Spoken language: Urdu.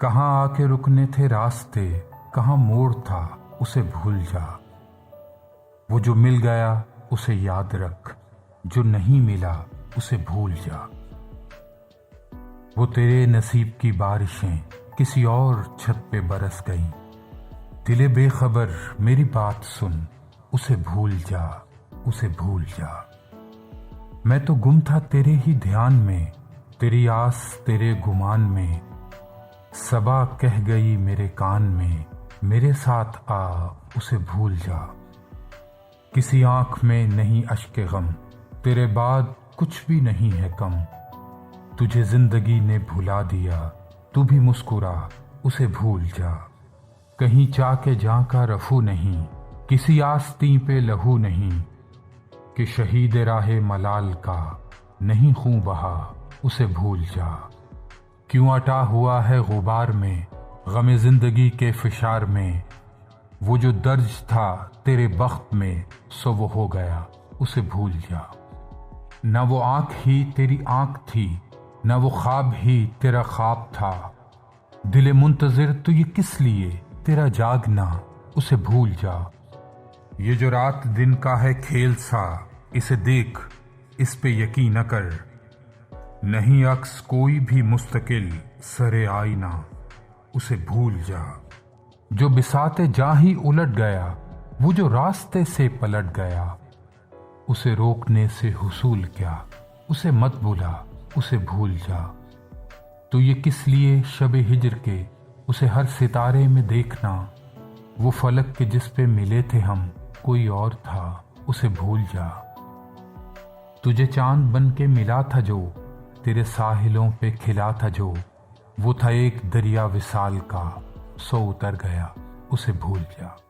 کہاں آ کے رکنے تھے راستے، کہاں موڑ تھا اسے بھول جا۔ وہ جو مل گیا اسے یاد رکھ، جو نہیں ملا اسے بھول جا۔ وہ تیرے نصیب کی بارشیں کسی اور چھت پہ برس گئیں، دل بے خبر میری بات سن، اسے بھول جا، اسے بھول جا۔ میں تو گم تھا تیرے ہی دھیان میں، تیری آس تیرے گمان میں، صبا کہہ گئی میرے کان میں، میرے ساتھ آ اسے بھول جا۔ کسی آنکھ میں نہیں اشک غم، تیرے بعد کچھ بھی نہیں ہے کم، تجھے زندگی نے بھلا دیا، تو بھی مسکرا اسے بھول جا۔ کہیں چاہ کے جاں کا رفو نہیں، کسی آستیں پہ لہو نہیں، کہ شہید راہ ملال کا نہیں خون بہا اسے بھول جا۔ کیوں اٹا ہوا ہے غبار میں غم زندگی کے فشار میں، وہ جو درج تھا تیرے بخت میں سو وہ ہو گیا اسے بھول جا۔ نہ وہ آنکھ ہی تیری آنکھ تھی، نہ وہ خواب ہی تیرا خواب تھا، دل منتظر تو یہ کس لیے تیرا جاگنا اسے بھول جا۔ یہ جو رات دن کا ہے کھیل سا، اسے دیکھ اس پہ یقین نہ کر، نہیں عکس کوئی بھی مستقل سرے آئینہ اسے بھول جا۔ جو بساط جاں ہی الٹ گیا، وہ جو راستے سے پلٹ گیا، اسے روکنے سے حصول کیا، اسے مت بھلا اسے بھول جا۔ تو یہ کس لیے شب ہجر کے اسے ہر ستارے میں دیکھنا، وہ فلک کے جس پہ ملے تھے ہم کوئی اور تھا اسے بھول جا۔ تجھے چاند بن کے ملا تھا جو، تیرے ساحلوں پہ کھلا تھا جو، وہ تھا ایک دریا وصال کا، سو اتر گیا اسے بھول جا۔